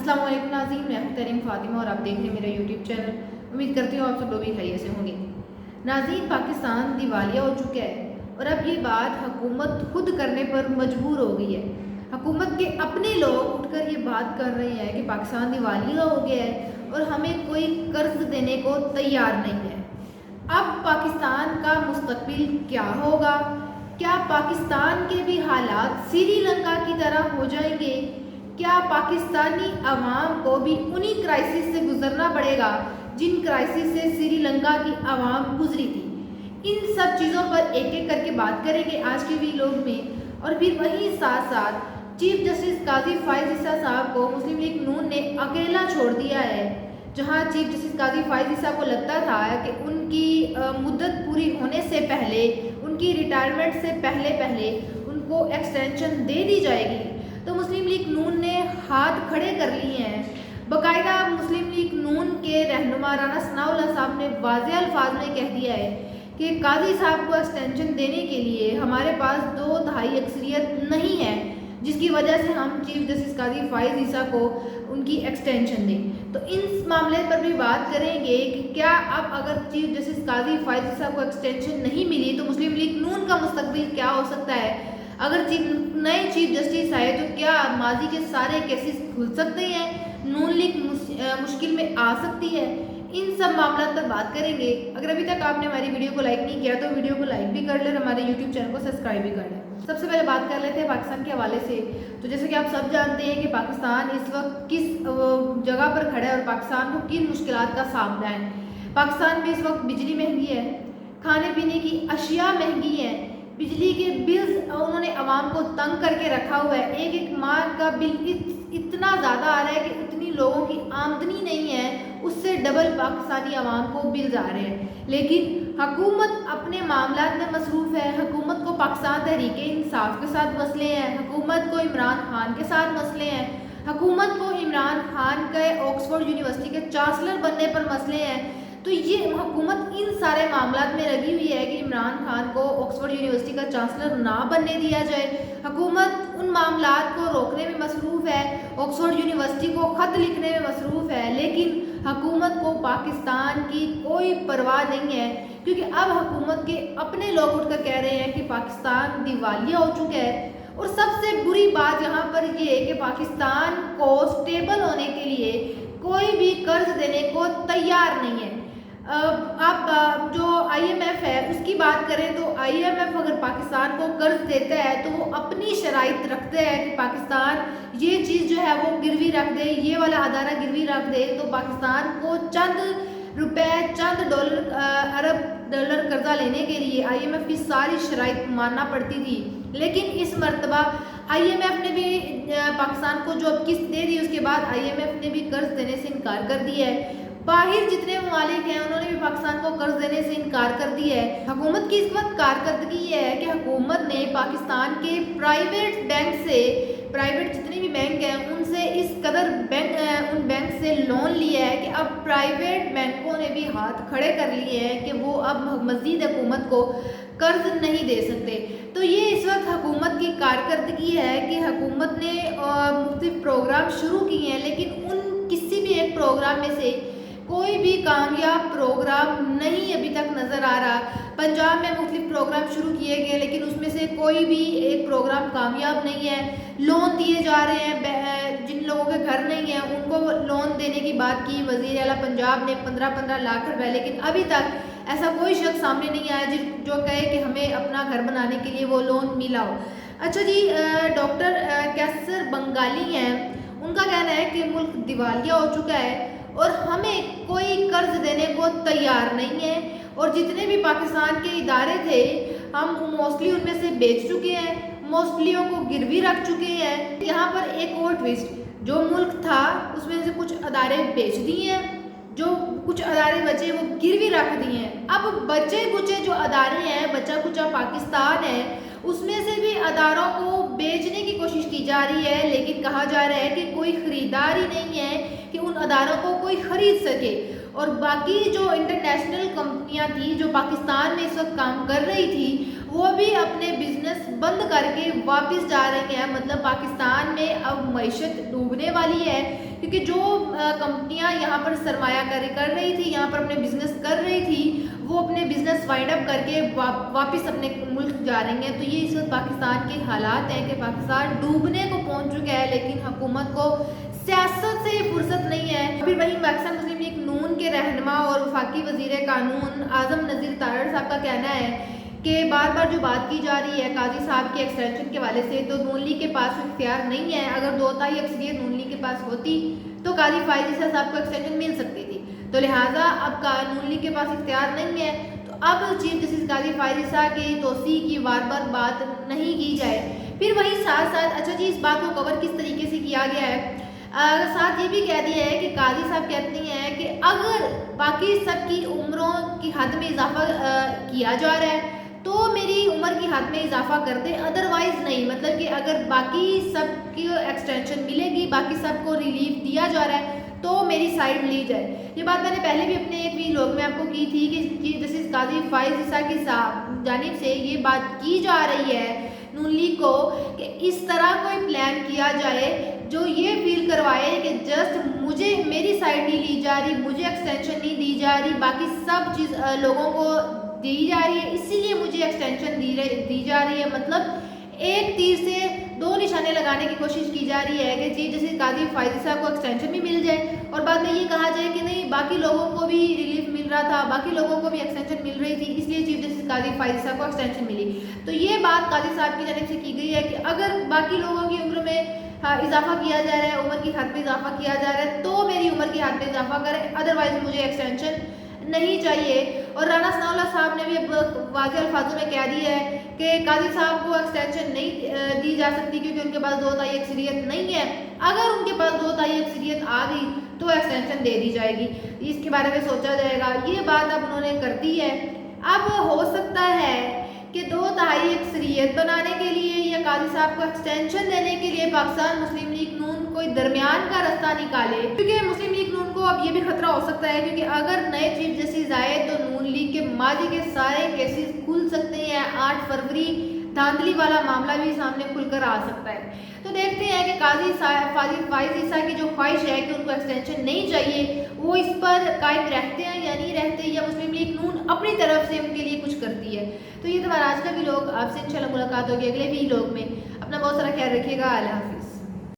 अस्सलाम वालेकुम नाज़रीन, मैं हूं तरीम फातिमा और आप देख रहे हैं मेरा यूट्यूब चैनल। उम्मीद करती हूँ आप सब लोग भी खैरियत से होंगे। नाज़रीन, पाकिस्तान दिवालिया हो चुका है और अब ये बात हुकूमत खुद करने पर मजबूर हो गई है। हुकूमत के अपने लोग उठकर ये बात कर रहे हैं कि पाकिस्तान दिवालिया हो गया है और हमें कोई कर्ज देने को तैयार नहीं है। अब पाकिस्तान का मुस्तकबिल क्या होगा? क्या पाकिस्तान के भी हालात श्रीलंका की तरह हो जाएंगे? क्या पाकिस्तानी अवाम को भी उन्हीं क्राइसिस से गुजरना पड़ेगा जिन क्राइसिस से श्रीलंका की अवाम गुजरी थी? इन सब चीज़ों पर एक एक करके बात करेंगे आज के वीडियो में। और फिर वहीं साथ साथ चीफ जस्टिस काजी फाइज ईसा साहब को मुस्लिम लीग नून ने अकेला छोड़ दिया है। जहां चीफ जस्टिस काजी फाइज ईसा को लगता था कि उनकी मुद्दत पूरी होने से पहले, उनकी रिटायरमेंट से पहले उनको एक्सटेंशन दे दी जाएगी, तो मुस्लिम लीग नून ने हाथ खड़े कर लिए हैं। बाकायदा मुस्लिम लीग नून के रहनुमा राना सनाउल्लाह साहब ने वाज़ेह अल्फाज में कह दिया है कि काजी साहब को एक्सटेंशन देने के लिए हमारे पास 2/3 अक्सरियत नहीं है, जिसकी वजह से हम चीफ जस्टिस काजी फाइज ईसा को उनकी एक्सटेंशन दें। तो इस मामले पर भी बात करेंगे कि क्या अब अगर चीफ जस्टिस काजी फाइज ईसा को एक्सटेंशन नहीं मिली तो मुस्लिम लीग नून का मुस्तकबिल क्या हो सकता है। अगर नए चीफ जस्टिस आए तो क्या माजी के सारे केसेस खुल सकते हैं, नून लीग मुश्किल में आ सकती है? इन सब मामलों पर बात करेंगे। अगर अभी तक आपने हमारी वीडियो को लाइक नहीं किया तो वीडियो को लाइक भी कर लें और हमारे यूट्यूब चैनल को सब्सक्राइब भी कर लें। सबसे पहले बात कर लेते हैं पाकिस्तान के हवाले से। तो जैसे कि आप सब जानते हैं कि पाकिस्तान इस वक्त किस जगह पर खड़ा है और पाकिस्तान को किन मुश्किलात का सामना है। पाकिस्तान में इस वक्त बिजली महंगी है, खाने पीने की अशिया महंगी है, बिजली के बिल्स उन्होंने आवाम को तंग करके रखा हुआ है। एक माह का बिल इतना ज़्यादा आ रहा है कि उतनी लोगों की आमदनी नहीं है, उससे डबल पाकिस्तानी आवाम को बिल्स आ रहे हैं। लेकिन हुकूमत अपने मामलात में मसरूफ़ है। हुकूमत को पाकिस्तान तहरीक इंसाफ के साथ मसले हैं, हुकूमत को इमरान खान के साथ मसले हैं, हुकूमत को इमरान खान के ऑक्सफोर्ड यूनिवर्सिटी के चांसलर बनने पर मसले हैं। तो ये हुकूमत इन सारे मामलात में लगी हुई है कि इमरान खान को ऑक्सफोर्ड यूनिवर्सिटी का चांसलर ना बनने दिया जाए। हुकूमत उन मामलात को रोकने में मसरूफ़ है, ऑक्सफोर्ड यूनिवर्सिटी को ख़त लिखने में मसरूफ़ है, लेकिन हुकूमत को पाकिस्तान की कोई परवाह नहीं है, क्योंकि अब हुकूमत के अपने लोग उठकर कह रहे हैं कि पाकिस्तान दिवालिया हो चुका है। और सबसे बुरी बात यहाँ पर ये है कि पाकिस्तान को स्टेबल होने के लिए कोई भी कर्ज देने को तैयार नहीं है। आप जो IMF है उसकी बात करें तो IMF अगर पाकिस्तान को कर्ज देता है तो वो अपनी शराइत रखते हैं कि पाकिस्तान ये चीज़ जो है वो गिरवी रख दे, ये वाला अदारा गिरवी रख दे, तो पाकिस्तान को चंद रुपए, चंद डॉलर, अरब डॉलर कर्जा लेने के लिए IMF की सारी शराइत मानना पड़ती थी। लेकिन इस मरतबा IMF ने भी पाकिस्तान को जो किस्त दे दी, उसके बाद IMF ने भी कर्ज देने से इनकार कर दिया है। बाहर जितने ममालिक हैं उन्होंने भी पाकिस्तान को कर्ज देने से इनकार कर दिया है। हुकूमत की इस वक्त कारकर्दगी है कि हुकूमत ने पाकिस्तान के प्राइवेट बैंक से, प्राइवेट जितने भी बैंक हैं उनसे इस कदर उन बैंक से लोन लिया है कि अब प्राइवेट बैंकों ने भी हाथ खड़े कर लिए हैं कि वो अब मज़ीद हुकूमत को कर्ज नहीं दे सकते। तो ये इस वक्त हुकूमत की कारकर्दगी है कि हुकूमत ने मुख्तलिफ प्रोग्राम शुरू किए हैं, लेकिन उन किसी भी एक प्रोग्राम में से कोई भी कामयाब प्रोग्राम नहीं अभी तक नज़र आ रहा। पंजाब में मुख्तलिफ प्रोग्राम शुरू किए गए लेकिन उसमें से कोई भी एक प्रोग्राम कामयाब नहीं है। लोन दिए जा रहे हैं, जिन लोगों के घर नहीं है उनको लोन देने की बात की वज़ीर आला पंजाब ने 15-15 लाख रुपए, लेकिन अभी तक ऐसा कोई शख्स सामने नहीं आया जो कहे कि हमें अपना घर बनाने के लिए वो लोन मिला हो। अच्छा जी, डॉक्टर कैसर बंगाली हैं, उनका कहना है कि मुल्क दिवालिया हो चुका है और हमें कोई कर्ज देने को तैयार नहीं है, और जितने भी पाकिस्तान के इदारे थे हम मोस्टली उनमें से बेच चुके हैं, मोस्टलियों को गिरवी रख चुके हैं। यहाँ पर एक और ट्विस्ट, जो मुल्क था उसमें से कुछ अदारे बेच दिए हैं, जो कुछ अदारे बचे वो गिरवी रख दिए हैं। अब बचे कुचे जो अदारे हैं, बचा कुचा पाकिस्तान है, उसमें से भी अदारों को बेचने की कोशिश की जा रही है, लेकिन कहा जा रहा है कि कोई ख़रीदार ही नहीं है कि उन अदारों को कोई ख़रीद सके। और बाकी जो इंटरनेशनल कंपनियां थी जो पाकिस्तान में इस वक्त काम कर रही थी, वो भी अपने बिजनेस बंद करके वापस जा रही हैं। मतलब पाकिस्तान में अब मईशत डूबने वाली है, کیونکہ جو کمپنیاں یہاں پر سرمایہ کاری کر رہی تھی، یہاں پر اپنے بزنس کر رہی تھی، وہ اپنے بزنس وائنڈ اپ کر کے واپس اپنے ملک جا رہی ہیں. تو یہ اس وقت پاکستان کے حالات ہیں کہ پاکستان ڈوبنے کو پہنچ چکا ہے، لیکن حکومت کو سیاست سے فرصت نہیں ہے. پھر وہیں پاکستان مسلم لیگ نون کے رہنما اور وفاقی وزیر قانون اعظم نذیر تارڑ صاحب کا کہنا ہے کہ بار بار جو بات کی جا رہی ہے قاضی صاحب کے ایکسٹینشن کے حوالے سے، تو نون لیگ کے پاس اختیار نہیں ہے. اگر 2/3 اکثریت نون لیگ کے پاس ہوتی تو قاضی فائز عیسیٰ صاحب کو ایکسٹینشن مل سکتی تھی. تو لہٰذا اب نون لیگ کے پاس اختیار نہیں ہے، تو اب چیف جسٹس قاضی فائز عیسیٰ کی توسیع کی بار بار بات نہیں کی جائے. پھر وہیں ساتھ ساتھ اچھا جی اس بات کو کور کس طریقے سے کیا گیا ہے، ساتھ یہ بھی کہہ دیا ہے کہ قاضی صاحب کہتے ہیں کہ اگر باقی سب کی عمروں کی حد میں اضافہ کیا جا رہا ہے تو میری عمر کی حد میں اضافہ کر دیں، ادروائز نہیں. مطلب کہ اگر باقی سب کی ایکسٹینشن ملے گی، باقی سب کو ریلیف دیا جا رہا ہے تو میری سائڈ لی جائے. یہ بات میں نے پہلے بھی اپنے ایک ویلاگ میں آپ کو کی تھی کہ جسٹس قاضی فائز عیسیٰ کی جانب سے یہ بات کی جا رہی ہے نون لیگ کو کہ اس طرح کوئی پلان کیا جائے جو یہ فیل کروائے کہ جسٹ مجھے میری سائڈ نہیں لی جا رہی، مجھے ایکسٹینشن نہیں دی جا رہی، باقی سب چیز لوگوں کو دی جا رہی ہے، اسی لیے مجھے ایکسٹینشن دی جا رہی ہے. مطلب ایک تیر سے دو نشانے لگانے کی کوشش کی جا رہی ہے کہ چیف جسٹس قاضی فائز عیسیٰ کو ایکسٹینشن بھی مل جائے اور بعد میں یہ کہا جائے کہ نہیں باقی لوگوں کو بھی ریلیف مل رہا تھا، باقی لوگوں کو بھی ایکسٹینشن مل رہی تھی، اس لیے چیف جسٹس قاضی فائز عیسیٰ کو ایکسٹینشن ملی. تو یہ بات قاضی صاحب کی جانب سے کی گئی ہے کہ اگر باقی لوگوں کی عمر میں اضافہ کیا جا رہا ہے، عمر کی حد میں اضافہ کیا جا رہا ہے تو میری عمر کی حد میں اضافہ کریں، ادروائز مجھے ایکسٹینشن نہیں چاہیے. اور رانا ثناء اللہ صاحب نے بھی واضح الفاظوں میں کہہ دیا ہے کہ قاضی صاحب کو ایکسٹینشن نہیں دی جا سکتی کیونکہ ان کے پاس 2/3 اکثریت نہیں ہے. اگر ان کے پاس 2/3 اکثریت آ گئی تو ایکسٹینشن دے دی جائے گی، اس کے بارے میں سوچا جائے گا. یہ بات اب انہوں نے کر دی ہے. اب ہو سکتا ہے کہ 2/3 اکثریت بنانے کے لیے یا قاضی صاحب کو ایکسٹینشن دینے کے لیے پاکستان مسلم لیگ نون کوئی درمیان کا رستہ نکالے، کیونکہ مسلم لیگ نون کو اب یہ بھی خطرہ ہو سکتا ہے کیونکہ اگر نئے چیف جسٹس آئے تو نون لیگ کے ماضی کے سارے کیسز کھل سکتے ہیں. 8 فروری دھاندلی والا معاملہ بھی سامنے کھل کر آ سکتا ہے. تو دیکھتے ہیں کہ قاضی فائز عیسیٰ کی جو خواہش ہے کہ ان کو ایکسٹینشن نہیں چاہیے وہ اس پر قائم رہتے ہیں یا نہیں رہتے، یا مسلم لیگ نون اپنی طرف سے ان کے لیے کچھ کرتی ہے. تو یہ تمہارا آج کا ویلاگ، آپ سے انشاءاللہ ملاقات ہوگی اگلے ویلاگ میں. اپنا بہت سارا خیال رکھیے گا. اللہ حافظ.